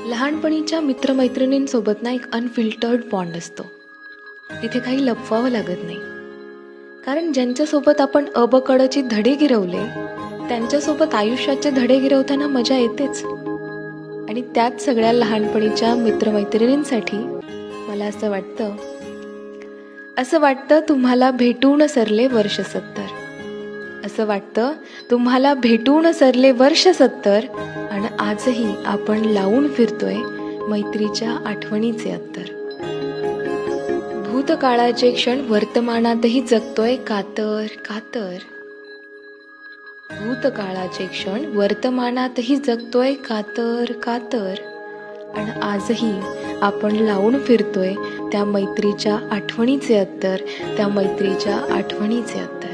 लहानपणीच्या मित्रमैत्रिणींसोबत ना एक अनफिल्टर्ड बॉन्ड असतो. तिथे काही लपवावं लागत नाही. कारण ज्यांच्यासोबत आपण अबकडचे धडे गिरवले त्यांच्यासोबत आयुष्याचे धडे गिरवताना मजा येतेच. आणि त्याच सगळ्या लहानपणीच्या मित्रमैत्रिणींसाठी मला असं वाटतं तुम्हाला भेटून सरले वर्ष 70. असं वाटतं तुम्हाला भेटून सरले वर्ष 70. आणि आजही आपण लावून फिरतोय मैत्रीच्या आठवणीचे अत्तर. भूतकाळाचे क्षण वर्तमानातही जगतोय कातर कातर. भूतकाळाचे क्षण वर्तमानातही जगतोय कातर कातर. आणि आजही आपण लावून फिरतोय त्या मैत्रीच्या आठवणीचे अत्तर, त्या मैत्रीच्या आठवणीचे अत्तर.